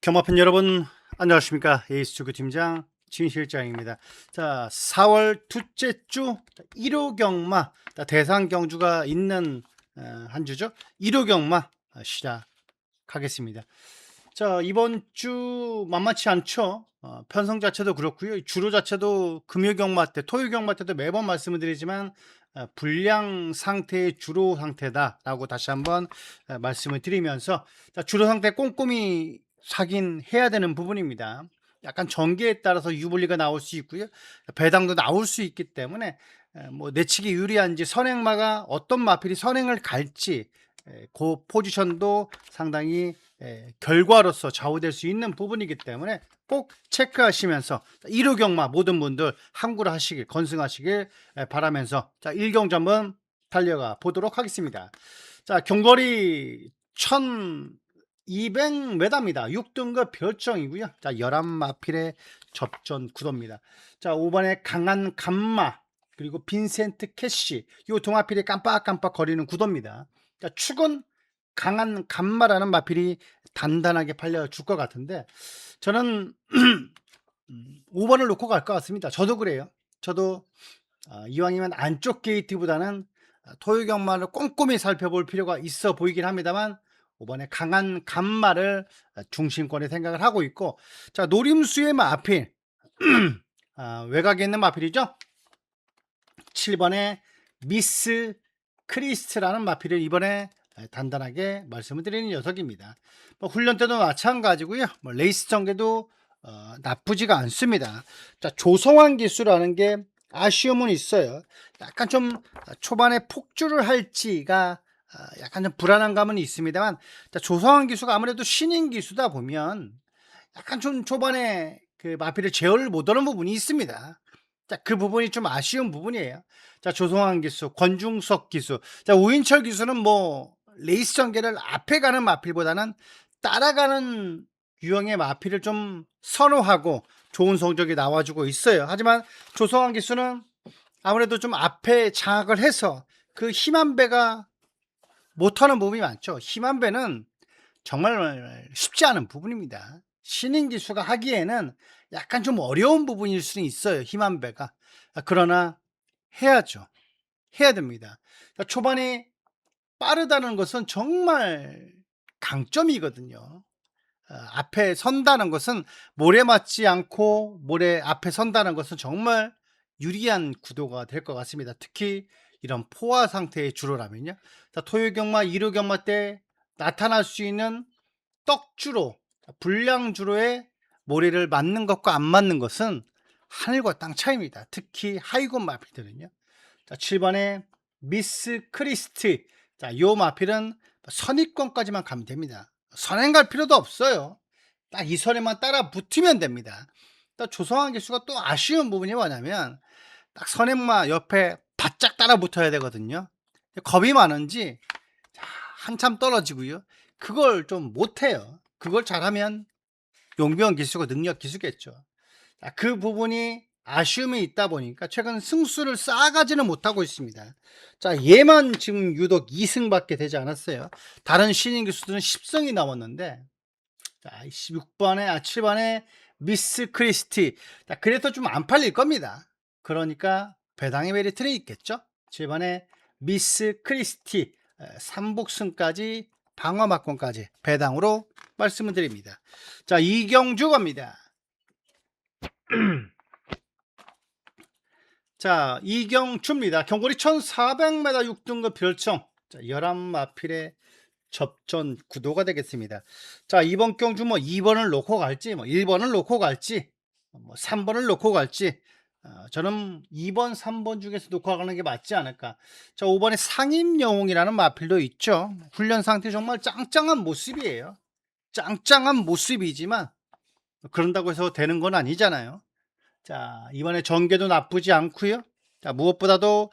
경마팬 여러분 안녕하십니까. 에이스투구 팀장 진실장입니다. 자, 4월 둘째 주 1호 경마 대상 경주가 있는 한 주죠. 1호 경마 시작하겠습니다. 자, 이번 주 만만치 않죠. 편성 자체도 그렇고요. 주로 자체도 금요 경마 때, 토요 경마 때도 매번 말씀을 드리지만 불량 상태의 주로 상태다라고 다시 한번 말씀을 드리면서, 자, 주로 상태 꼼꼼히 확인해야 되는 부분입니다. 약간 전개에 따라서 유불리가 나올 수 있고요. 배당도 나올 수 있기 때문에 뭐 내치기 유리한지, 선행마가 어떤 마필이 선행을 갈지 그 포지션도 상당히 결과로서 좌우될 수 있는 부분이기 때문에 꼭 체크하시면서 1호 경마 모든 분들 함구를 하시길, 건승하시길 바라면서, 자, 1경주 한번 달려가 보도록 하겠습니다. 자, 경거리 1200m입니다. 6등급 별정이고요. 자, 11마필의 접전 구도입니다. 자, 5번에 강한 감마 그리고 빈센트 캐시, 요 동아필이 깜빡깜빡 거리는 구도입니다. 자, 축은 강한 감마라는 마필이 단단하게 팔려줄 것 같은데, 저는 5번을 놓고 갈 것 같습니다. 저도 그래요. 저도 이왕이면 안쪽 게이트보다는 토요 경마를 꼼꼼히 살펴볼 필요가 있어 보이긴 합니다만, 5번에 강한 감마를 중심권에 생각을 하고 있고, 자, 노림수의 마필 외곽에 있는 마필이죠. 7번에 미스 크리스트라는 마필을 이번에 단단하게 말씀을 드리는 녀석입니다. 뭐 훈련 때도 마찬가지고요. 뭐 레이스 전개도 나쁘지가 않습니다. 자, 조성환 기수라는 게 아쉬움은 있어요. 약간 좀 초반에 폭주를 할지가 약간 좀 불안한 감은 있습니다만, 자, 조성환 기수가 아무래도 신인 기수다 보면 약간 좀 초반에 그 마필을 제어를 못하는 부분이 있습니다. 자, 그 부분이 좀 아쉬운 부분이에요. 자, 조성환 기수, 권중석 기수, 자, 우인철 기수는 뭐 레이스 전개를 앞에 가는 마필보다는 따라가는 유형의 마필을 좀 선호하고 좋은 성적이 나와주고 있어요. 하지만 조성환 기수는 아무래도 좀 앞에 장악을 해서 그 힘한 배가 못하는 부분이 많죠. 힘한 배는 정말 쉽지 않은 부분입니다. 신인 기수가 하기에는 약간 좀 어려운 부분일 수는 있어요. 힘한 배가. 그러나 해야죠. 해야 됩니다. 초반에 빠르다는 것은 정말 강점이거든요. 앞에 선다는 것은, 모래 맞지 않고 모래 앞에 선다는 것은 정말 유리한 구도가 될 것 같습니다. 특히 이런 포화 상태의 주로라면요. 자, 토요경마, 일요경마 때 나타날 수 있는 떡주로, 불량주로의 모래를 맞는 것과 안 맞는 것은 하늘과 땅 차이입니다. 특히 하이곤 마필들은요. 자, 7번에 미스 크리스티. 자, 요 마필은 선입권까지만 가면 됩니다. 선행 갈 필요도 없어요. 딱 이 선에만 따라 붙으면 됩니다. 또 조성환 기수가 또 아쉬운 부분이 뭐냐면, 딱 선행마 옆에 바짝 따라 붙어야 되거든요. 겁이 많은지 한참 떨어지고요. 그걸 좀 못해요. 그걸 잘하면 용병 기수고 능력 기수겠죠. 자, 그 부분이 아쉬움이 있다 보니까 최근 승수를 쌓아가지는 못하고 있습니다. 자, 얘만 지금 유독 2승밖에 되지 않았어요. 다른 신인 기수들은 10승이 넘었는데, 자, 6번에 7번에 미스 크리스티. 자, 그래서 좀 안 팔릴 겁니다. 그러니까 배당의 메리트는 있겠죠. 7번에 미스 크리스티 3복승까지 방어막권까지 배당으로 말씀을 드립니다. 자, 이경주 갑니다. 자, 이경주입니다. 경거리 1400m 6등급 별청. 자, 11마필의 접전 구도가 되겠습니다. 자, 이번 경주 뭐 2번을 놓고 갈지, 뭐 1번을 놓고 갈지, 뭐 3번을 놓고 갈지, 저는 2번, 3번 중에서 놓고 가는 게 맞지 않을까. 자, 5번에 상임영웅이라는 마필도 있죠. 훈련 상태 정말 짱짱한 모습이에요. 짱짱한 모습이지만 그런다고 해서 되는 건 아니잖아요. 자, 이번에 전개도 나쁘지 않고요. 자, 무엇보다도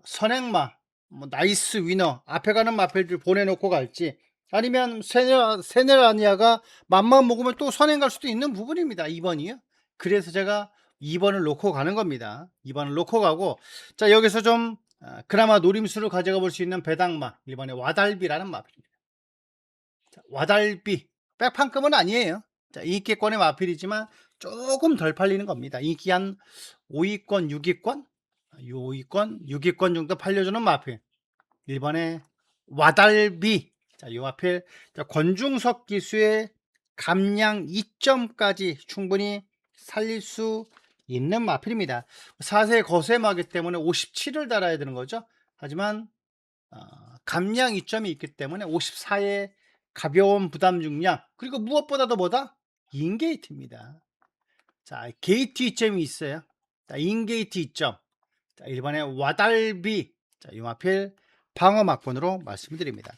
선행마, 뭐 나이스 위너, 앞에 가는 마필들 보내놓고 갈지, 아니면 세네라니아가 맘만 먹으면 또 선행 갈 수도 있는 부분입니다. 2번이요. 그래서 제가 2번을 놓고 가는 겁니다. 2번을 놓고 가고, 자, 여기서 좀 그나마 노림수를 가져가 볼 수 있는 배당마, 1번에 와달비라는 마필입니다. 자, 와달비 백판급은 아니에요. 자, 인기권의 마필이지만 조금 덜 팔리는 겁니다. 인기 한 5위권, 6위권, 5위권, 6위권 정도 팔려주는 마필. 1번에 와달비. 자, 이 마필. 자, 권중석 기수의 감량 2점까지 충분히 살릴 수 있는 마필입니다. 4세 거세마기 때문에 57을 달아야 되는 거죠. 하지만 감량 2점이 있기 때문에 54의 가벼운 부담 중량, 그리고 무엇보다도 뭐다? 인게이트입니다. 자, 게이트 2점이 있어요. 자, 인게이트 2점. 자, 1번에 와달비. 자, 용하필 방어 막권으로 말씀드립니다.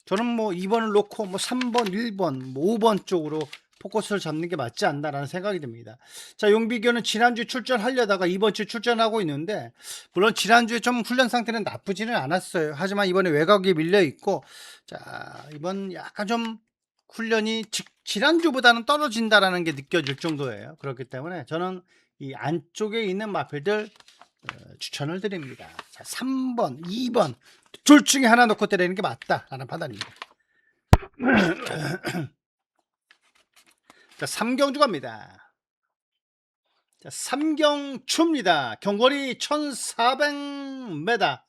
저는 뭐 2번을 놓고 뭐 3번, 1번, 뭐 5번 쪽으로 포커스를 잡는 게 맞지 않나라는 생각이 듭니다. 자, 용비교는 지난주 출전하려다가 이번 주 출전하고 있는데, 물론 지난주에 좀 훈련 상태는 나쁘지는 않았어요. 하지만 이번에 외곽에 밀려 있고, 자, 이번 약간 좀 훈련이 지난주보다는 떨어진다라는 게 느껴질 정도예요. 그렇기 때문에 저는 이 안쪽에 있는 마필들 추천을 드립니다. 자, 3번, 2번 둘 중에 하나 놓고 때리는 게 맞다라는 판단입니다. 자, 삼경주 갑니다. 자, 삼경주입니다. 경거리 1400m,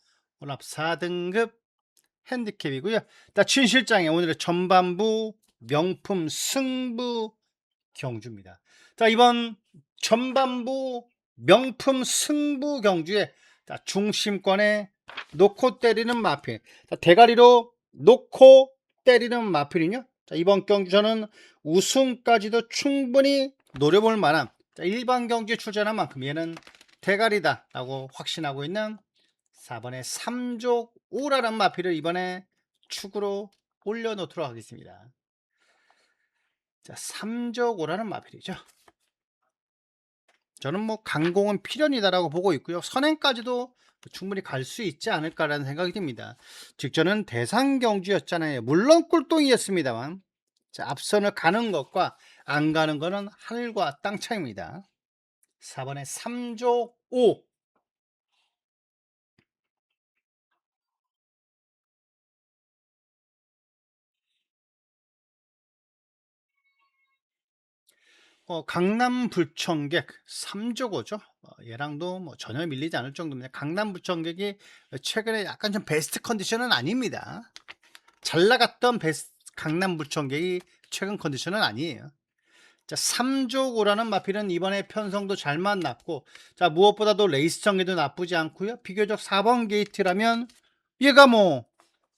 혼합 4등급 핸디캡이고요. 자, 춘실장의 오늘의 전반부 명품 승부 경주입니다. 자, 이번 전반부 명품 승부 경주에 중심권에 놓고 때리는 마필, 대가리로 놓고 때리는 마필이요. 자, 이번 경주 저는 우승까지도 충분히 노려볼 만한 일반 경기에 출전한 만큼 얘는 대가리다 라고 확신하고 있는 4번의 3족 오라란 마필을 이번에 축으로 올려놓도록 하겠습니다. 자, 3족 오라는 마필이죠. 저는 뭐 강공은 필연이다라고 보고 있고요. 선행까지도 충분히 갈 수 있지 않을까라는 생각이 듭니다. 직전은 대상 경주였잖아요. 물론 꿀똥이었습니다만, 자, 앞선을 가는 것과 안 가는 것은 하늘과 땅 차이입니다. 4번에 3족 5. 강남 불청객 3조고죠. 얘랑도 뭐 전혀 밀리지 않을 정도입니다. 강남 불청객이 최근에 약간 좀 베스트 컨디션은 아닙니다. 잘 나갔던 강남 불청객이 최근 컨디션은 아니에요. 자, 3조5라는 마필은 이번에 편성도 잘 만났고, 자, 무엇보다도 레이스 정리도 나쁘지 않고요. 비교적 4번 게이트라면 얘가 뭐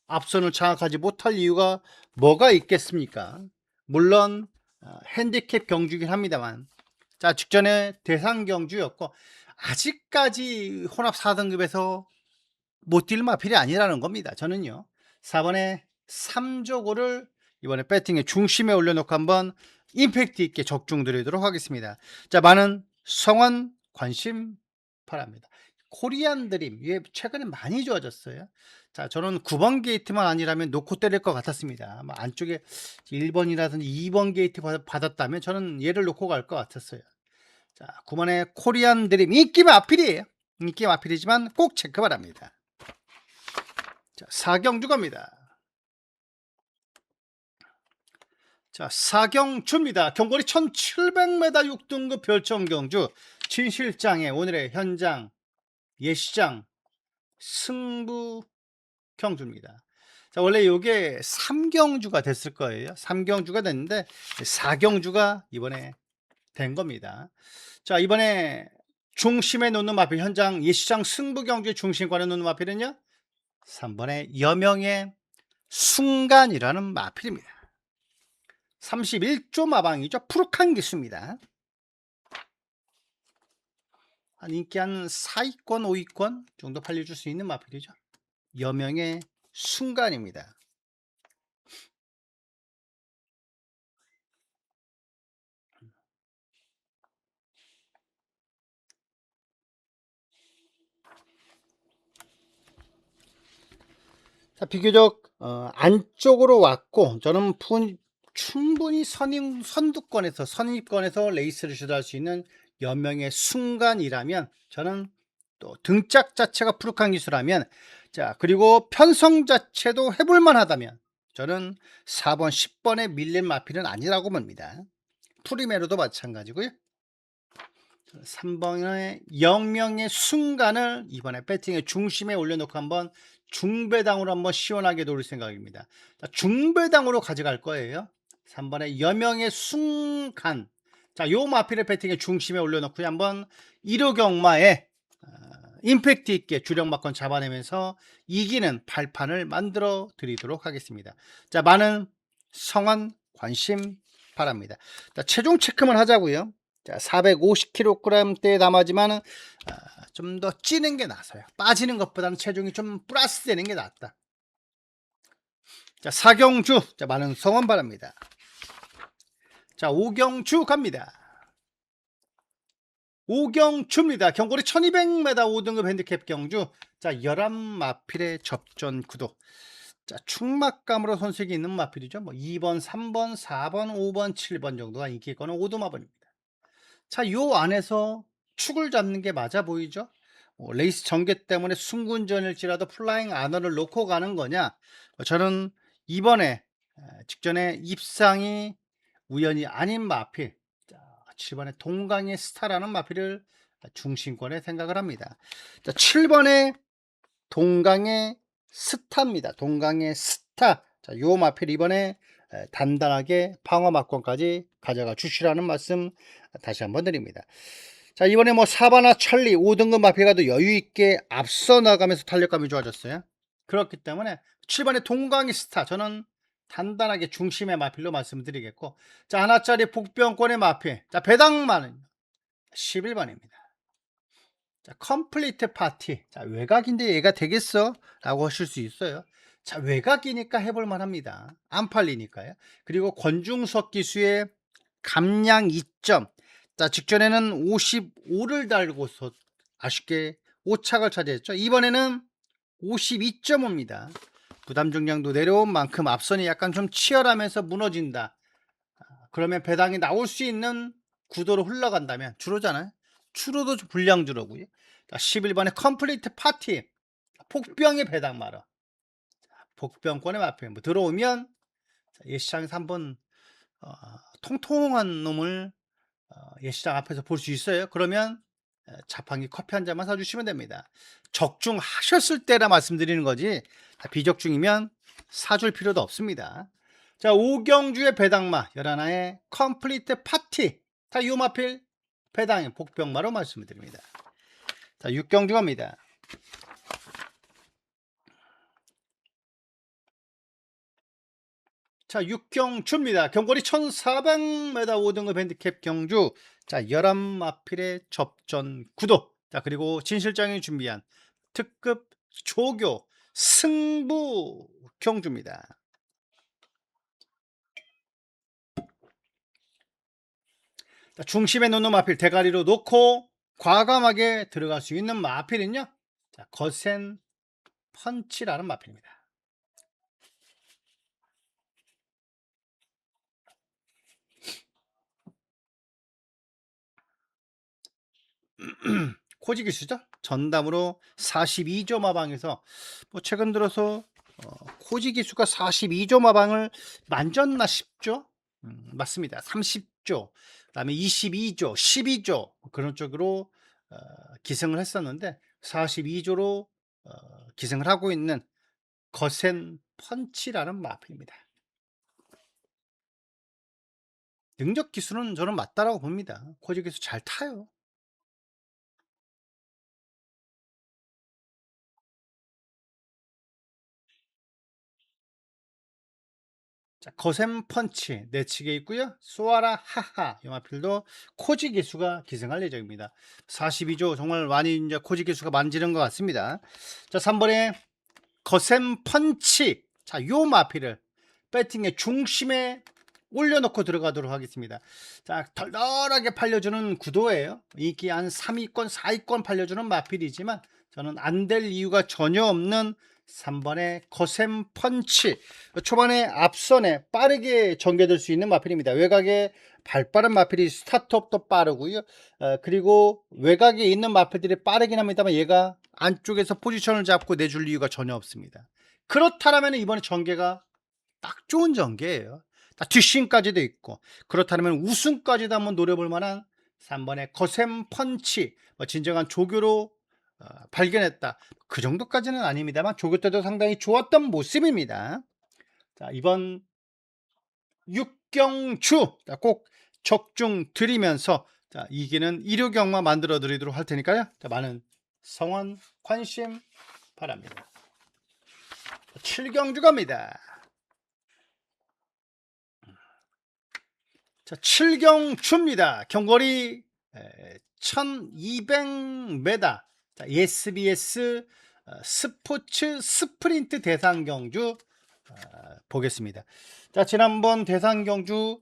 앞선을 장악하지 못할 이유가 뭐가 있겠습니까? 물론 핸디캡 경주긴 합니다만, 자, 직전에 대상 경주였고 아직까지 혼합 4등급에서 못 뛸 마필이 아니라는 겁니다. 저는요 4번에 3조고를 이번에 배팅의 중심에 올려놓고 한번 임팩트 있게 적중 드리도록 하겠습니다. 자, 많은 성원 관심 바랍니다. 코리안 드림 이게 최근에 많이 좋아졌어요. 자, 저는 9번 게이트만 아니라면 놓고 때릴 것 같았습니다. 뭐 안쪽에 1번이라든지 2번 게이트 받았다면 저는 얘를 놓고 갈 것 같았어요. 자, 9번의 코리안 드림 인기 마필이에요. 인기 마필이지만 꼭 체크 바랍니다. 자, 4경주 갑니다. 자, 4경주입니다. 경거리 1700m 6등급 별청경주 진실장의 오늘의 현장 예시장 승부 경주입니다. 자, 원래 이게 3경주가 됐을 거예요. 3경주가 됐는데 4경주가 이번에 된 겁니다. 자, 이번에 중심에 놓는 마필, 현장 예시장 승부 경주의 중심권에 놓는 마필은요 3번의 여명의 순간이라는 마필입니다. 31조 마방이죠. 푸르칸 기수입니다. 인기 한 4위권 5위권 정도 팔려줄 수 있는 마필이죠. 여명의 순간입니다. 자, 비교적 안쪽으로 왔고 저는 충분히 선입권에서 레이스를 주도할 수 있는 여명의 순간이라면, 저는 또 등짝 자체가 푸르칸 기수라면, 자, 그리고 편성 자체도 해볼만 하다면 저는 4번, 10번에 밀린 마필은 아니라고 봅니다. 프리메로도 마찬가지고요. 3번의 영명의 순간을 이번에 배팅의 중심에 올려놓고 한번 중배당으로 한번 시원하게 노릴 생각입니다. 자, 중배당으로 가져갈 거예요. 3번의 여명의 순간. 자, 요 마필의 배팅의 중심에 올려놓고 한번 1호 경마에 임팩트 있게 주력마건 잡아내면서 이기는 발판을 만들어 드리도록 하겠습니다. 자, 많은 성원 관심 바랍니다. 자, 체중 체크만 하자고요. 자, 450kg대에 담아지만 좀 더 찌는 게 나서요. 빠지는 것보다는 체중이 좀 플러스 되는 게 낫다. 자, 사경주. 자, 많은 성원 바랍니다. 자, 오경주 갑니다. 오경주입니다. 경고리 1200m 5등급 핸디캡 경주. 자, 11마필의 접전 구도. 자, 충막감으로 손색이 있는 마필이죠. 뭐 2번, 3번, 4번, 5번, 7번 정도가 인기 있거는 오두마번입니다. 자, 요 안에서 축을 잡는 게 맞아 보이죠? 레이스 전개 때문에 순군전일지라도 플라잉 아너를 놓고 가는 거냐? 저는 이번에 직전에 입상이 우연이 아닌 마필, 7번에 동강의 스타라는 마필을 중심권에 생각을 합니다. 자, 7번에 동강의 스타입니다. 동강의 스타. 자, 요 마필 이번에 단단하게 방어 막권까지 가져가 주시라는 말씀 다시 한번 드립니다. 자, 이번에 뭐 사바나 찰리 5등급 마필가 도 여유 있게 앞서 나가면서 탄력감이 좋아졌어요. 그렇기 때문에 7번의 동강의 스타 저는 단단하게 중심의 마필로 말씀드리겠고, 자, 하나짜리 복병권의 마필. 자, 배당만은 11번입니다. 자, 컴플리트 파티. 자, 외곽인데 얘가 되겠어? 라고 하실 수 있어요. 자, 외곽이니까 해볼만 합니다. 안 팔리니까요. 그리고 권중석 기수의 감량 2점. 자, 직전에는 55를 달고서 아쉽게 5착을 차지했죠. 이번에는 52.5입니다. 부담 중량도 내려온 만큼 앞선이 약간 좀 치열하면서 무너진다. 그러면 배당이 나올 수 있는 구도로 흘러간다면 주로잖아요. 추로도 불량주로고요. 11번에 컴플리트 파티. 폭병의 배당 말어. 복병권의 마필. 뭐 들어오면 예시장에서 한번 통통한 놈을 예시장 앞에서 볼 수 있어요. 그러면 자판기 커피 한 잔만 사주시면 됩니다. 적중하셨을 때라 말씀드리는 거지, 비적중이면 사줄 필요도 없습니다. 자, 오경주의 배당마 11하의 컴플리트 파티. 자, 요 마필 배당의 복병마로 말씀을 드립니다. 자, 육경주 갑니다. 자, 육경주입니다. 경거리 1400m 5등급 핸디캡 경주. 자, 11마필의 접전 구도. 자, 그리고 진실장이 준비한 특급 조교 승부 경주입니다. 자, 중심에 놓는 마필 대가리로 놓고 과감하게 들어갈 수 있는 마필은요, 자, 거센 펀치라는 마필입니다. 코지기수죠. 전담으로 42조 마방에서 뭐 최근 들어서 코지기수가 42조 마방을 만졌나 싶죠. 맞습니다. 30조, 그다음에 22조, 12조 그런 쪽으로 기승을 했었는데 42조로 기승을 하고 있는 거센 펀치라는 마필입니다. 능력 기술은 저는 맞다라고 봅니다. 코지기수 잘 타요. 자, 거센 펀치 내치게 있고요. 소아라 하하 영화필도 코지 기수가 기승할 예정입니다. 42조 정말 많이 이제 코지 기수가 만지는 것 같습니다. 자, 3번에 거센 펀치. 자, 요 마필을 배팅의 중심에 올려놓고 들어가도록 하겠습니다. 자, 덜덜하게 팔려주는 구도예요. 인기 한 3위권, 4위권 팔려주는 마필이지만 저는 안 될 이유가 전혀 없는 3번의 거센 펀치. 초반에 앞선에 빠르게 전개될 수 있는 마필입니다. 외곽에 발빠른 마필이 스타트업도 빠르고요. 그리고 외곽에 있는 마필들이 빠르긴 합니다만 얘가 안쪽에서 포지션을 잡고 내줄 이유가 전혀 없습니다. 그렇다면 이번에 전개가 딱 좋은 전개예요. 뒷심까지도 있고 그렇다면 우승까지도 한번 노려볼 만한 3번의 거센 펀치 진정한 조교로 발견했다. 그 정도까지는 아닙니다만 조교 때도 상당히 좋았던 모습입니다. 자, 이번 육경주 꼭 적중 드리면서 이기는 1호 경마 만들어 드리도록 할 테니까요. 많은 성원 관심 바랍니다. 7경주 갑니다. 자, 7경주입니다. 경거리 1200m. SBS 스포츠 스프린트 대상경주 보겠습니다. 자, 지난번 대상경주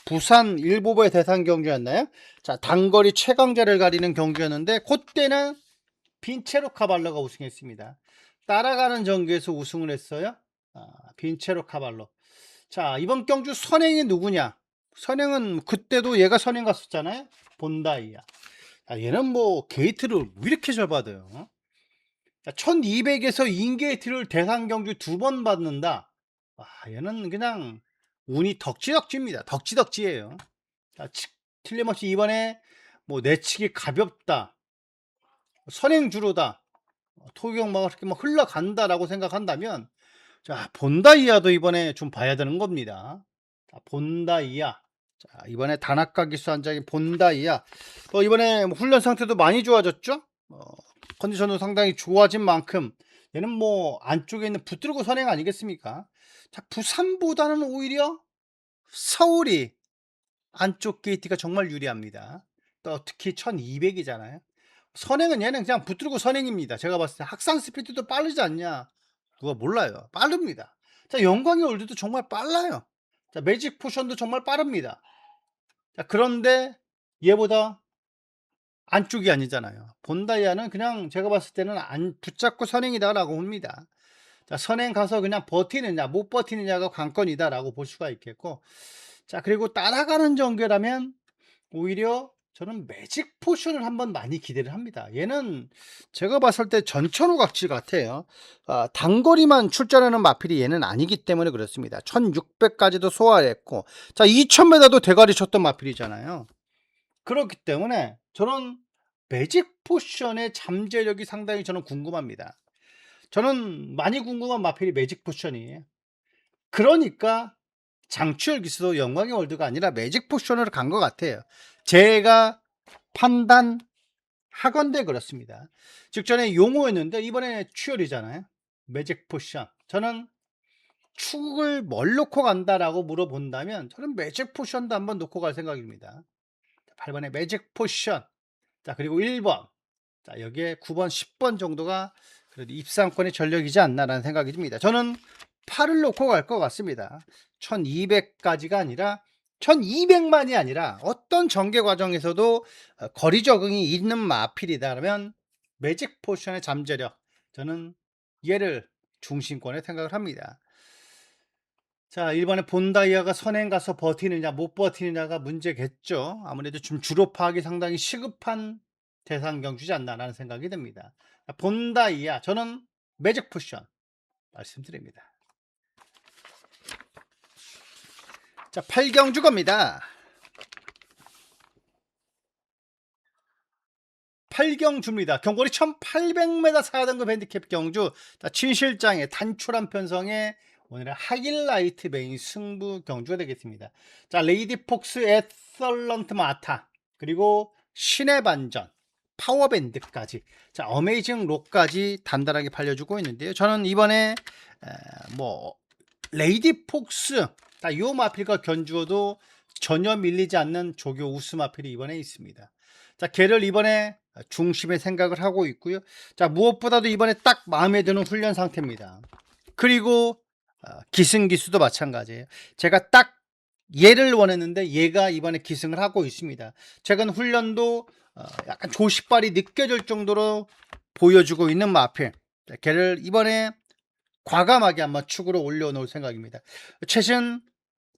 부산 일보보의 대상경주였나요? 자, 단거리 최강자를 가리는 경주였는데 그때는 빈체로 카발로가 우승했습니다. 따라가는 전기에서 우승을 했어요. 빈체로 카발로. 자, 이번 경주 선행이 누구냐? 선행은 그때도 얘가 선행 갔었잖아요. 본다이야. 얘는 뭐 게이트를 왜 이렇게 잘 받아요? 1200에서 인게이트를 대상 경주 2번 받는다. 얘는 그냥 운이 덕지덕지입니다. 덕지덕지예요. 자, 틀림없이 이번에 뭐 내치기 가볍다. 선행주로다. 토경 이렇게 막 흘러간다라고 생각한다면 자, 본다이아도 이번에 좀 봐야 되는 겁니다. 자, 본다이아. 자, 이번에 단학가 기수 한장인 본다이아. 이번에 훈련 상태도 많이 좋아졌죠? 컨디션도 상당히 좋아진 만큼 얘는 뭐 안쪽에 있는 붙들고 선행 아니겠습니까? 자, 부산보다는 오히려 서울이 안쪽 게이트가 정말 유리합니다. 또 특히 1200이잖아요. 선행은 얘는 그냥 붙들고 선행입니다. 제가 봤을 때 학산 스피드도 빠르지 않냐? 누가 몰라요. 빠릅니다. 자, 영광의 올드도 정말 빨라요. 자, 매직 포션도 정말 빠릅니다. 자, 그런데 얘보다 안쪽이 아니잖아요. 본다이아는 그냥 제가 봤을 때는 안 붙잡고 선행이다라고 봅니다. 자, 선행 가서 그냥 버티느냐 못 버티느냐가 관건이다라고 볼 수가 있겠고, 자, 그리고 따라가는 전개라면 오히려 저는 매직 포션을 한번 많이 기대를 합니다. 얘는 제가 봤을 때 전천후 각질 같아요. 단거리만 출전하는 마필이 얘는 아니기 때문에 그렇습니다. 1600까지도 소화했고, 자, 2000m도 대가리 쳤던 마필이잖아요. 그렇기 때문에 저는 매직 포션의 잠재력이 상당히 저는 궁금합니다. 저는 많이 궁금한 마필이 매직 포션이에요. 그러니까 장추열 기수도 영광의 월드가 아니라 매직 포션으로 간 것 같아요. 제가 판단하건대 그렇습니다. 직전에 용호였는데 이번에 추열이잖아요. 매직 포션. 저는 축을 뭘 놓고 간다라고 물어본다면 저는 매직 포션도 한번 놓고 갈 생각입니다. 8번에 매직 포션. 자, 그리고 1번. 자, 여기에 9번, 10번 정도가 그래도 입상권의 전력이지 않나라는 생각이 듭니다. 저는 8을 놓고 갈 것 같습니다. 1200까지가 아니라 1200만이 아니라 어떤 전개 과정에서도 거리 적응이 있는 마필이다라면 매직 포션의 잠재력, 저는 얘를 중심권에 생각을 합니다. 자, 1번에 본다이아가 선행 가서 버티느냐 못 버티느냐가 문제겠죠. 아무래도 좀 주로 파악이 상당히 시급한 대상 경주지 않나라는 생각이 듭니다. 본다이아, 저는 매직 포션 말씀드립니다. 자, 8경주 겁니다. 8경주입니다. 경거리 1800m 4등급 핸디캡 경주. 자, 진실장의 단촐한 편성에 오늘의 하이라이트 메인 승부 경주가 되겠습니다. 자, 레이디 폭스 에설런트 마타, 그리고 신의 반전, 파워밴드까지, 자, 어메이징 록까지 단단하게 팔려주고 있는데요. 저는 이번에 뭐 레이디 폭스, 자, 요 마필과 견주어도 전혀 밀리지 않는 조교 우스 마필이 이번에 있습니다. 자, 걔를 이번에 중심에 생각을 하고 있고요. 자, 무엇보다도 이번에 딱 마음에 드는 훈련 상태입니다. 그리고 기승기수도 마찬가지예요. 제가 딱 얘를 원했는데 얘가 이번에 기승을 하고 있습니다. 최근 훈련도 약간 조시발이 느껴질 정도로 보여주고 있는 마필. 걔를 이번에 과감하게 한번 축으로 올려놓을 생각입니다. 최신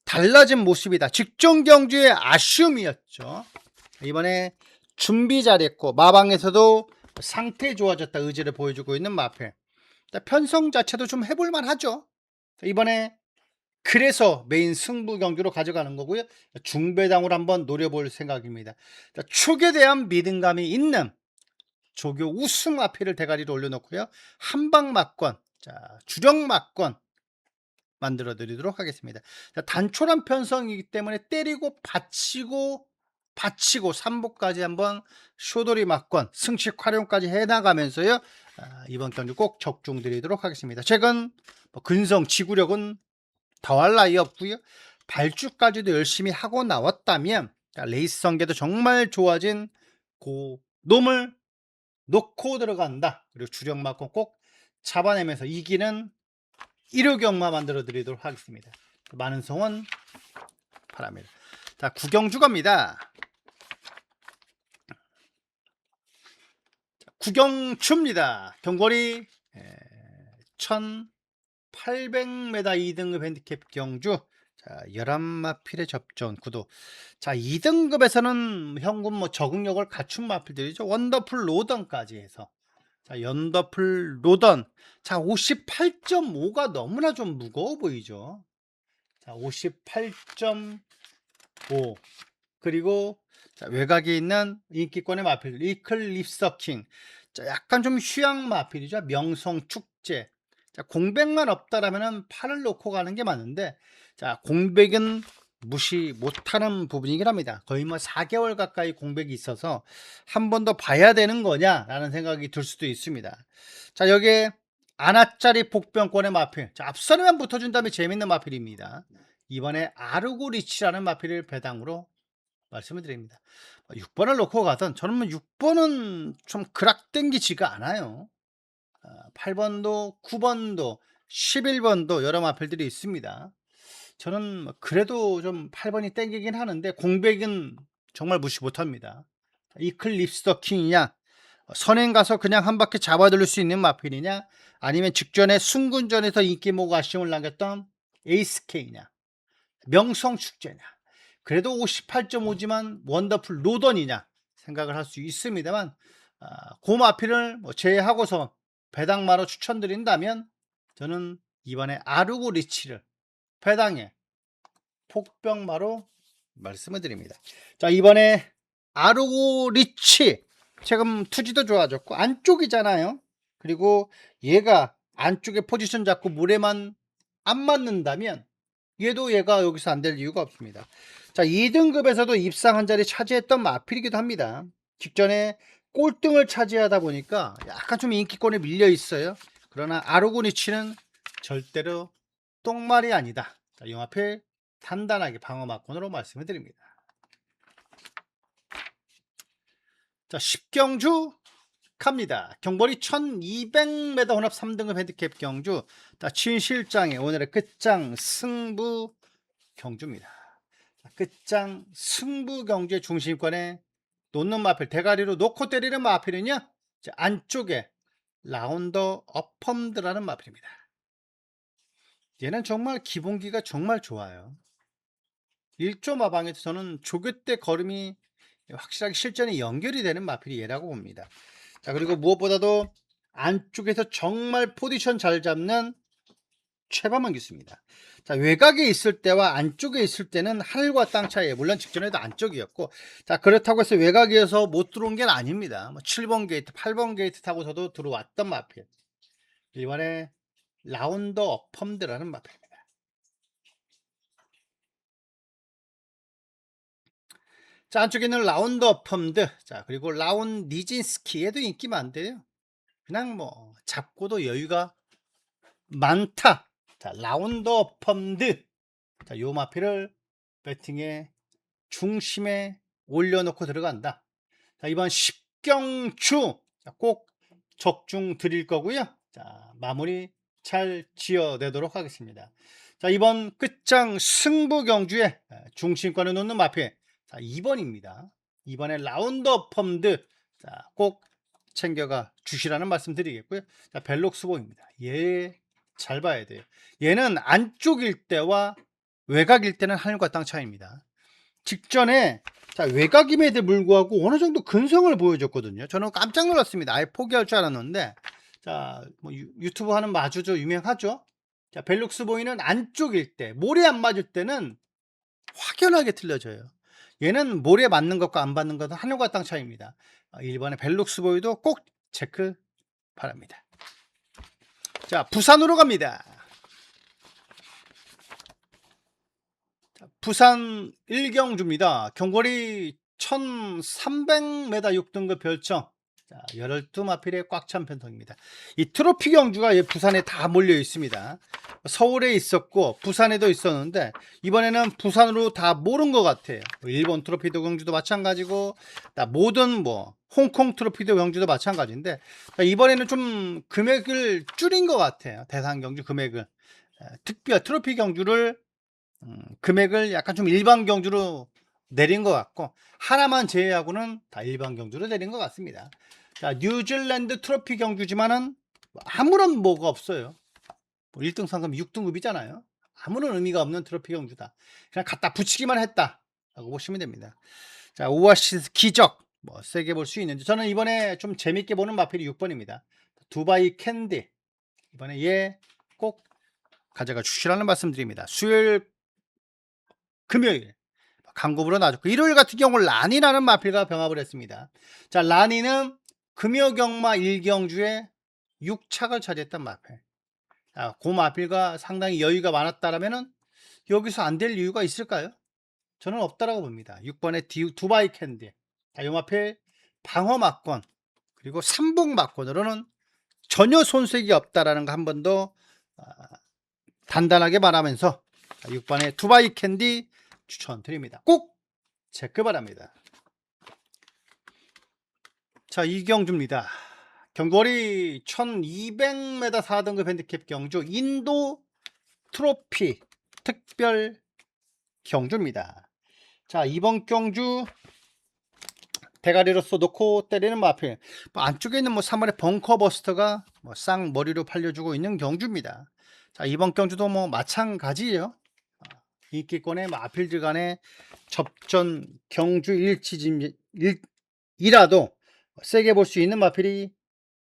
달라진 모습이다. 직전 경주의 아쉬움이었죠. 이번에 준비 잘했고 마방에서도 상태 좋아졌다 의지를 보여주고 있는 마필. 편성 자체도 좀 해볼만 하죠. 이번에 그래서 메인 승부 경기로 가져가는 거고요. 중배당으로 한번 노려볼 생각입니다. 자, 축에 대한 믿음감이 있는 조교 우승 마필을 대가리로 올려놓고요. 한방 막권, 자, 주력 막권 만들어 드리도록 하겠습니다. 자, 단촐한 편성이기 때문에 때리고 받치고 3보까지 한번 쇼돌이 막권 승식 활용까지 해나가면서요. 이번 경기 꼭 적중 드리도록 하겠습니다. 최근 근성 지구력은 더할 나위 없고요. 발주까지도 열심히 하고 나왔다면 레이스 성계도 정말 좋아진 놈을 놓고 들어간다. 그리고 주력 막권 꼭 잡아내면서 이기는 1호 경마 만들어 드리도록 하겠습니다. 많은 성원 바랍니다. 자, 구경주 갑니다. 구경주입니다. 경거리 1800m 2등급 핸디캡 경주. 자, 11마필의 접전 구도. 자, 2등급에서는 현금 적응력을 갖춘 마필들이죠. 원더풀 로던까지 해서. 자, 연더풀 로던. 자, 58.5가 너무나 좀 무거워 보이죠. 자, 58.5. 그리고 자, 외곽에 있는 인기권의 마필 이클립서킹. 자, 약간 좀 휴양 마필이죠. 명성 축제. 자, 공백만 없다라면은 팔을 놓고 가는 게 맞는데, 자, 공백은 무시 못하는 부분이긴 합니다. 거의 4개월 가까이 공백이 있어서 한 번 더 봐야 되는 거냐라는 생각이 들 수도 있습니다. 자, 여기에 아나짜리 복병권의 마필. 자, 앞선에만 붙어준 다음에 재밌는 마필입니다. 이번에 아르고리치라는 마필을 배당으로 말씀을 드립니다. 6번을 놓고 가던 저는 6번은 좀 그락땡기지가 않아요. 8번도 9번도 11번도 여러 마필들이 있습니다. 저는 그래도 좀 8번이 땡기긴 하는데 공백은 정말 무시 못합니다. 이클립스 킹이냐, 선행 가서 그냥 한 바퀴 잡아들일 수 있는 마필이냐, 아니면 직전에 순군전에서 인기 모으고 아쉬움을 남겼던 에이스 K냐, 명성 축제냐, 그래도 58.5지만 원더풀 로던이냐 생각을 할 수 있습니다만, 그 마필을 제외하고서 배당마로 추천드린다면 저는 이번에 아르고 리치를 배당에 폭병마로 말씀을 드립니다. 자, 이번에 아르고 리치 지금 투지도 좋아졌고 안쪽이잖아요. 그리고 얘가 안쪽에 포지션 잡고 물에만 안 맞는다면 얘가 여기서 안 될 이유가 없습니다. 자, 2등급에서도 입상 한 자리 차지했던 마필이기도 합니다. 직전에 꼴등을 차지하다 보니까 약간 좀 인기권에 밀려 있어요. 그러나 아르고 리치는 절대로 똥말이 아니다. 자, 이 마필 단단하게 방어 막권으로 말씀을 드립니다. 자, 10경주 갑니다. 경벌이 1200m 혼합 3등급 핸디캡 경주. 자, 진실장의 오늘의 끝장 승부 경주입니다. 자, 끝장 승부 경주의 중심권에 놓는 마필, 대가리로 놓고 때리는 마필은요, 자, 안쪽에 라운더 어펌드라는 마필입니다. 얘는 정말 기본기가 정말 좋아요. 1조 마방에서 저는 조교 때 걸음이 확실하게 실전에 연결이 되는 마필이 얘라고 봅니다. 자, 그리고 무엇보다도 안쪽에서 정말 포지션 잘 잡는 최범한 기수입니다. 자, 외곽에 있을 때와 안쪽에 있을 때는 하늘과 땅 차이에요. 물론 직전에도 안쪽이었고, 자, 그렇다고 해서 외곽에서 못 들어온 게 아닙니다. 7번 게이트, 8번 게이트 타고서도 들어왔던 마필. 이번에 라운더 어펌드라는 마필입니다. 자, 안쪽에 있는 라운더 어펌드, 자, 그리고 라운 니진스키, 얘도 인기 많대요. 그냥 잡고도 여유가 많다. 자, 라운더 펌드. 자, 요 마필을 배팅의 중심에 올려놓고 들어간다. 자, 이번 10경주 꼭 적중 드릴 거고요. 자, 마무리 잘 지어내도록 하겠습니다. 자, 이번 끝장 승부 경주에 중심권을 놓는 마필. 자, 2번입니다. 이번에 라운더 펌드. 자, 꼭 챙겨가 주시라는 말씀 드리겠고요. 자, 벨록스보입니다. 얘 잘 봐야 돼요. 얘는 안쪽일 때와 외곽일 때는 하늘과 땅 차이입니다. 직전에 자, 외곽임에도 불구하고 어느 정도 근성을 보여줬거든요. 저는 깜짝 놀랐습니다. 아예 포기할 줄 알았는데, 자, 유튜브 하는 마주죠, 유명하죠. 자, 벨룩스 보이는 안쪽일 때, 모래 안 맞을 때는 확연하게 틀려져요. 얘는 모래 맞는 것과 안 맞는 것은 하늘과 땅 차이입니다. 1번의 벨룩스 보이도 꼭 체크 바랍니다. 자, 부산으로 갑니다. 자, 부산 일경주입니다. 경거리 1300m 6등급 별청. 자, 12마필에 꽉 찬 편성입니다. 이 트로피 경주가 부산에 다 몰려 있습니다. 서울에 있었고 부산에도 있었는데 이번에는 부산으로 다 모른 것 같아요. 일본 트로피도 경주도 마찬가지고 모든 홍콩 트로피도 경주도 마찬가지인데 이번에는 좀 금액을 줄인 것 같아요. 대상 경주 금액을 특별 트로피 경주를 금액을 약간 좀 일반 경주로 내린 것 같고 하나만 제외하고는 다 일반 경주로 내린 것 같습니다. 자, 뉴질랜드 트로피 경주지만은 아무런 뭐가 없어요. 1등 상금 6등급이잖아요. 아무런 의미가 없는 트로피 경주다. 그냥 갖다 붙이기만 했다 라고 보시면 됩니다. 자, 오아시스 기적 세게 볼 수 있는지 저는 이번에 좀 재밌게 보는 마필이 6번입니다. 두바이 캔디 이번에 얘 꼭 가져가 주시라는 말씀드립니다. 수요일 금요일 강급으로 놔줬고 일요일 같은 경우 라니라는 마필과 병합을 했습니다. 자, 라니는 금요경마 1경주에 6착을 차지했던 마필. 자, 그 마필과 상당히 여유가 많았다라면은 여기서 안 될 이유가 있을까요? 저는 없다라고 봅니다. 6번의 두바이 캔디. 자, 이 마필 방어 막권 그리고 삼복 막권으로는 전혀 손색이 없다라는 거 한 번 더 단단하게 말하면서 6번의 두바이 캔디 추천드립니다. 꼭 체크 바랍니다. 자, 이경주입니다. 경거리 1200m 4등급 핸디캡 경주 인도 트로피 특별 경주입니다. 자, 이번 경주 대가리로서 놓고 때리는 마필 안쪽에 있는 3월의 벙커버스터가 쌍머리로 팔려주고 있는 경주입니다. 자, 이번 경주도 마찬가지예요. 인기권의 마필들 간의 접전 경주 일치이라도 세게 볼 수 있는 마필이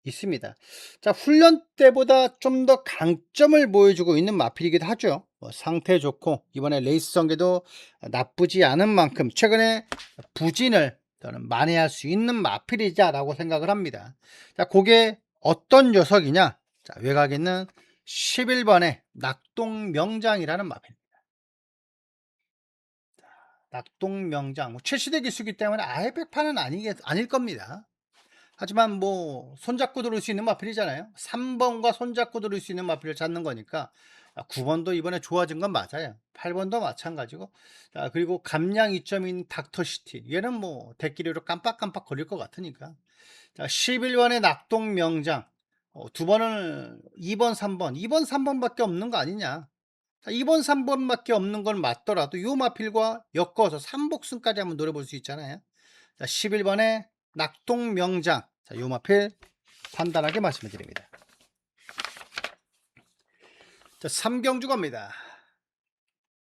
있습니다. 자, 훈련 때보다 좀 더 강점을 보여주고 있는 마필이기도 하죠. 상태 좋고 이번에 레이스 전개도 나쁘지 않은 만큼 최근에 부진을 저는 만회할 수 있는 마필이자라고 생각을 합니다. 자, 그게 어떤 녀석이냐? 자, 외곽에 있는 11번의 낙동명장이라는 마필. 낙동명장 최시대 기수기 때문에 아예 백판은 아닐 겁니다. 하지만 손잡고 들을 수 있는 마필이잖아요. 3번과 손잡고 들을 수 있는 마필을 찾는 거니까 9번도 이번에 좋아진 건 맞아요. 8번도 마찬가지고 그리고 감량 이점인 닥터시티 얘는 대끼리로 깜빡깜빡 거릴 것 같으니까 11번의 낙동명장 2번은 2번 3번 2번 3번밖에 없는 거 아니냐. 2번 3번밖에 없는 건 맞더라도 요 마필과 엮어서 3복승까지 한번 노려볼 수 있잖아요. 11번의 낙동명장 요 마필 간단하게 말씀을 드립니다. 자, 3경주 갑니다.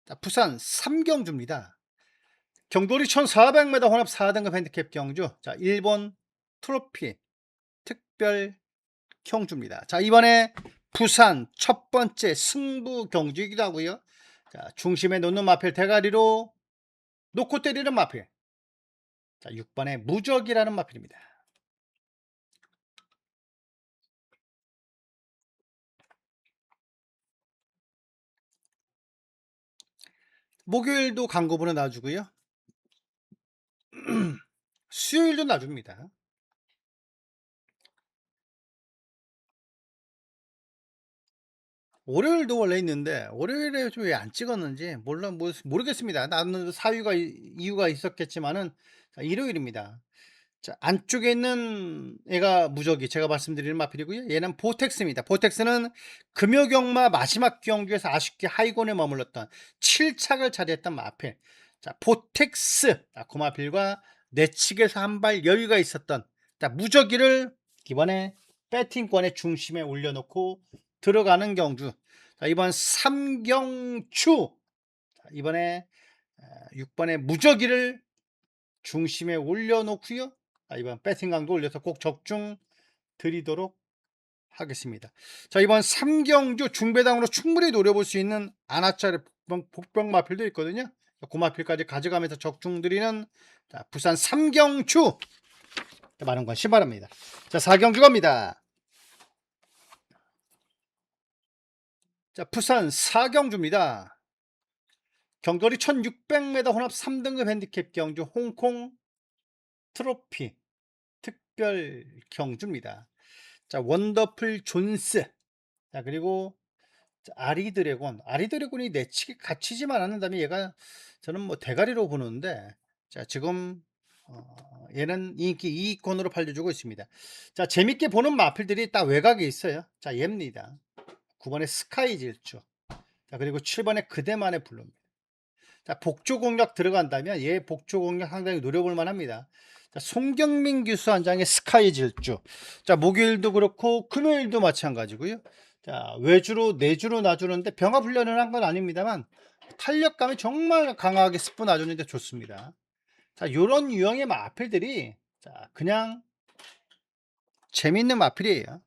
자, 부산 3경주입니다. 경돌이 1400m 혼합 4등급 핸디캡 경주. 자, 일본 트로피 특별 경주입니다. 자, 이번에 부산 첫 번째 승부 경주이기도 하고요. 자, 중심에 놓는 마필 대가리로 놓고 때리는 마필. 자, 6번의 무적이라는 마필입니다. 목요일도 강급으로 놔주고요. 수요일도 놔줍니다. 월요일도 원래 있는데 월요일에 좀 왜 안 찍었는지 모르겠습니다. 나는 이유가 있었겠지만은 자, 일요일입니다. 자, 안쪽에 있는 애가 무적이 제가 말씀드리는 마필이고요. 얘는 보텍스입니다. 보텍스는 금요경마 마지막 경주에서 아쉽게 하이곤에 머물렀던 7착을 차지했던 마필. 자, 보텍스 그 마필과 내측에서 한 발 여유가 있었던 무적이를 이번에 배팅권의 중심에 올려놓고 들어가는 경주. 자, 이번 3경주 이번에 6번의 무적이를 중심에 올려놓고요. 이번 배팅강도 올려서 꼭 적중 드리도록 하겠습니다. 자, 이번 3경주 중배당으로 충분히 노려볼 수 있는 안하짜리 복병 마필도 있거든요. 그 마필까지 가져가면서 적중드리는 자, 부산 3경주 많은 관심 바랍니다. 자, 4경주 갑니다. 자, 부산 4경주입니다. 경거리 1600m 혼합 3등급 핸디캡 경주 홍콩 트로피 특별 경주입니다. 자, 원더풀 존스. 자, 그리고 아리드래곤이 내치기 갇히지만 않는다면 얘가 저는 뭐 대가리로 보는데, 자, 지금 얘는 인기 2위권으로 팔려주고 있습니다. 자, 재밌게 보는 마필들이 딱 외곽에 있어요. 자, 얘입니다. 9번에 스카이 질주. 자, 그리고 7번에 그대만의 블루입니다. 자, 복조 공략 들어간다면 얘 복조 공략 상당히 노려볼 만합니다. 자, 송경민 교수 한 장의 스카이 질주. 자, 목요일도 그렇고 금요일도 마찬가지고요. 자, 외주로 내주로 놔주는데 병합 훈련을 한 건 아닙니다만 탄력감이 정말 강하게 스프 놔주는데 좋습니다. 자, 요런 유형의 마필들이 자, 그냥 재밌는 마필이에요.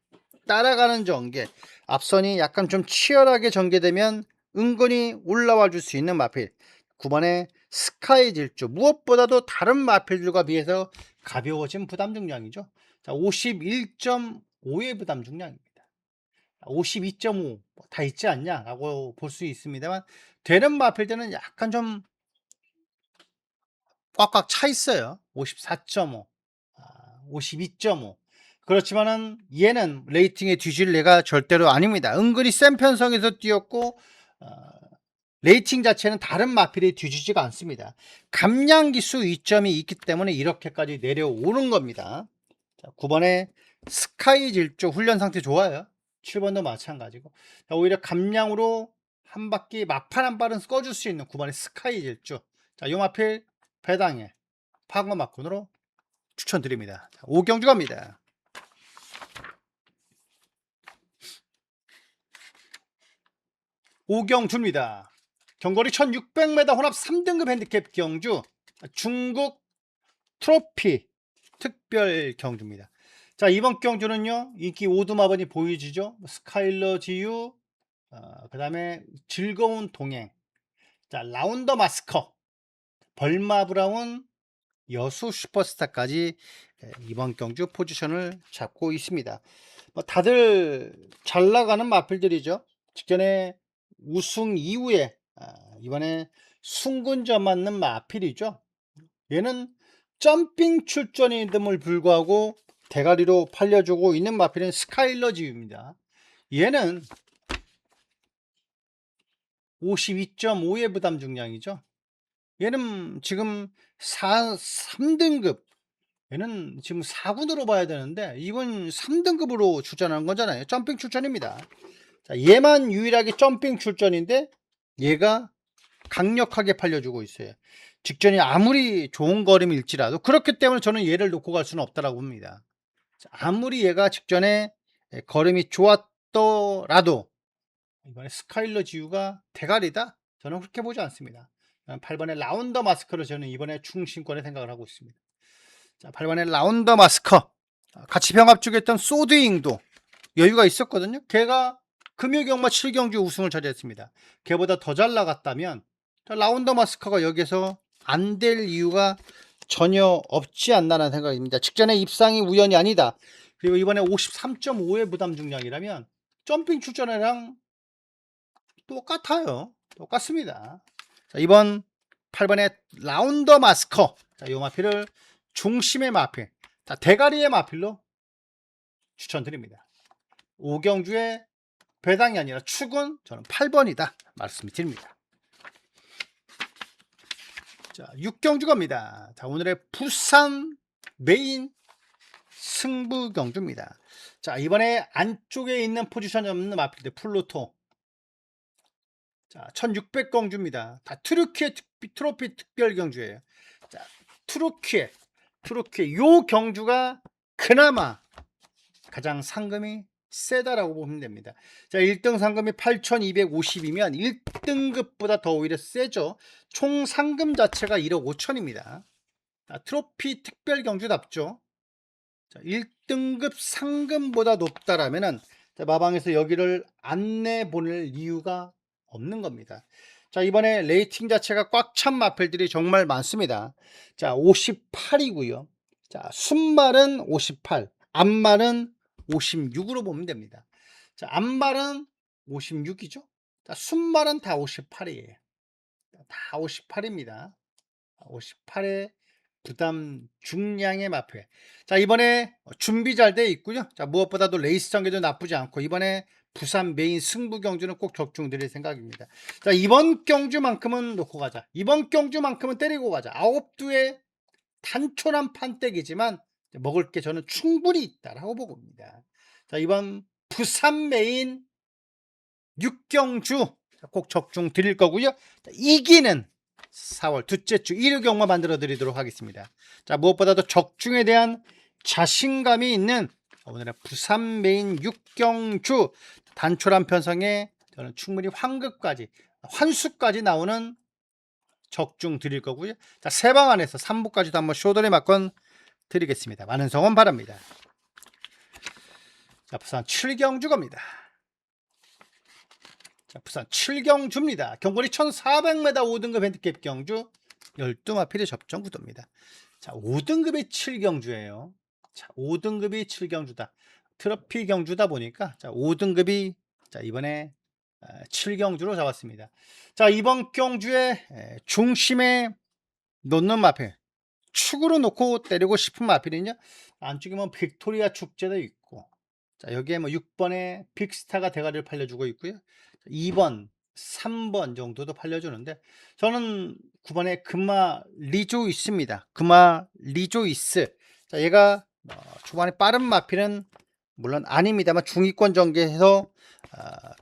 따라가는 전개, 앞선이 약간 좀 치열하게 전개되면 은근히 올라와 줄 수 있는 마필. 9번에 스카이 질주. 무엇보다도 다른 마필들과 비해서 가벼워진 부담 중량이죠. 자, 51.5의 부담 중량입니다. 52.5 다 있지 않냐라고 볼 수 있습니다만 되는 마필들은 약간 좀 꽉꽉 차 있어요. 54.5, 52.5. 그렇지만은 얘는 레이팅에 뒤질 애가 절대로 아닙니다. 은근히 센 편성에서 뛰었고 레이팅 자체는 다른 마필에 뒤지지가 않습니다. 감량기수 이점이 있기 때문에 이렇게까지 내려오는 겁니다. 자, 9번에 스카이 질주 훈련 상태 좋아요. 7번도 마찬가지고. 자, 오히려 감량으로 한 바퀴 막판 한 발은 꺼줄 수 있는 9번의 스카이 질주. 자, 요 마필 배당에 파고 막군으로 추천드립니다. 자, 5경주 갑니다. 5경주입니다. 경거리 1600m 혼합 3등급 핸디캡 경주 중국 트로피 특별 경주입니다. 자, 이번 경주는요 인기 5두마번이 보여지죠. 스카일러 지유, 그 다음에 즐거운 동행, 자, 라운더 마스커, 벌마 브라운, 여수 슈퍼스타까지 이번 경주 포지션을 잡고 있습니다. 뭐 다들 잘 나가는 마필들이죠. 직전에 우승 이후에 이번에 승군자 맞는 마필이죠. 얘는 점핑 출전임을 불구하고 대가리로 팔려주고 있는 마필은 스카일러 지유입니다. 얘는 52.5의 부담 중량이죠. 얘는 지금 3등급, 얘는 지금 4군으로 봐야 되는데 이건 3등급으로 출전한 거잖아요. 점핑 출전입니다. 자, 얘만 유일하게 점핑 출전인데 얘가 강력하게 팔려주고 있어요. 직전이 아무리 좋은 걸음일지라도 그렇기 때문에 저는 얘를 놓고 갈 수는 없다라고 봅니다. 아무리 얘가 직전에 걸음이 좋았더라도 이번에 스카일러 지유가 대가리다? 저는 그렇게 보지 않습니다. 8번의 라운더 마스커를 저는 이번에 충신권에 생각을 하고 있습니다. 자, 8번의 라운더 마스커, 같이 병합 쪽에 했던 소드잉도 여유가 있었거든요. 걔가 금요경마 7경주 우승을 차지했습니다. 걔보다 더 잘 나갔다면 라운더 마스커가 여기서 안 될 이유가 전혀 없지 않나라는 생각입니다. 직전에 입상이 우연이 아니다. 그리고 이번에 53.5의 부담 중량이라면 점핑 출전이랑 똑같아요. 똑같습니다. 자, 이번 8번의 라운더 마스커, 자, 요 마필을 중심의 마필, 자, 대가리의 마필로 추천드립니다. 5경주의 배당이 아니라 축은 저는 8번이다 말씀드립니다. 자, 6경주 갑니다. 자, 오늘의 부산 메인 승부 경주입니다. 자, 이번에 안쪽에 있는 포지션 없는 마필들 플루토. 자, 1600경주입니다. 다 트루키의 트로피 특별 경주예요. 자, 트루키의 요 경주가 그나마 가장 상금이 세다라고 보면 됩니다. 자, 1등 상금이 8,250이면 1등급보다 더 오히려 세죠. 총 상금 자체가 1억 5천입니다. 트로피 특별 경주답죠. 자, 1등급 상금보다 높다라면은 자, 마방에서 여기를 안 내보낼 이유가 없는 겁니다. 자, 이번에 레이팅 자체가 꽉 찬 마필들이 정말 많습니다. 자, 58이고요. 자, 순말은 58, 앞말은 56으로 보면 됩니다. 자, 앞말은 56이죠. 자, 순말은 다 58이에요. 다 58입니다. 58에 부담 중량의 마필. 자, 이번에 준비 잘 돼 있고요. 자, 무엇보다도 레이스 전개도 나쁘지 않고 이번에 부산 메인 승부 경주는 꼭 적중드릴 생각입니다. 자, 이번 경주만큼은 놓고 가자. 이번 경주만큼은 때리고 가자. 9두의 단촐한 판때기지만 먹을 게 저는 충분히 있다라고 보고입니다. 자, 이번 부산 메인 6경주 꼭 적중 드릴 거고요. 자, 이기는 4월 둘째 주 일요경마 만들어 드리도록 하겠습니다. 자, 무엇보다도 적중에 대한 자신감이 있는 오늘의 부산 메인 6경주 단촐한 편성에 저는 충분히 환수까지 나오는 적중 드릴 거고요. 자, 세 방 안에서 3부까지도 한번 쇼돌에 맞건 드리겠습니다. 많은 성원 바랍니다. 자, 부산 7경주 겁니다. 자, 부산 7경주입니다. 경거리 1400m 5등급 핸디캡 경주 12마필의 접전 구도입니다. 자, 5등급이 7경주예요. 자, 5등급이 7경주다. 트로피 경주다 보니까 자, 5등급이 자, 이번에 7경주로 잡았습니다. 자, 이번 경주의 중심에 놓는 마필, 축으로 놓고 때리고 싶은 마필은요. 안쪽에 뭐 빅토리아 축제도 있고, 자, 여기에 뭐 6번에 빅스타가 대가리를 팔려주고 있고요. 2번, 3번 정도도 팔려주는데 저는 9번에 금마 리조 있습니다. 금마 리조 있스. 자, 얘가 초반에 빠른 마필은 물론 아닙니다만 중위권 전개해서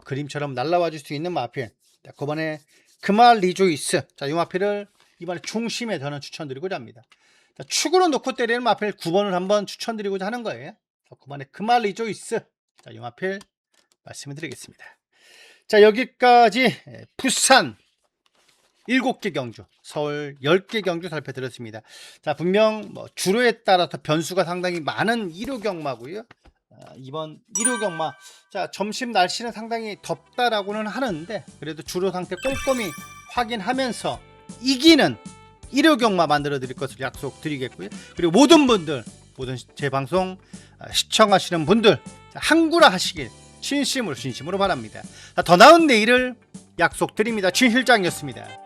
그림처럼 날라와 줄 수 있는 마필. 자, 9번에 금마 리조 있스. 자, 이 마필을 이번에 중심에 저는 추천드리고자 합니다. 자, 축으로 놓고 때리는 마필 9번을 한번 추천드리고자 하는 거예요. 9번에 금마 리조 있스. 자, 이 마필 말씀을 드리겠습니다. 자, 여기까지 부산 7개 경주, 서울 10개 경주 살펴드렸습니다. 자, 분명 뭐 주로에 따라서 변수가 상당히 많은 일요경마고요. 이번 일요경마, 자, 점심 날씨는 상당히 덥다라고는 하는데 그래도 주로 상태 꼼꼼히 확인하면서 이기는 일요경마 만들어 드릴 것을 약속드리겠고요. 그리고 모든 제 방송 시청하시는 분들 항구라 하시길 진심으로 바랍니다. 더 나은 내일을 약속드립니다. 진실장이었습니다.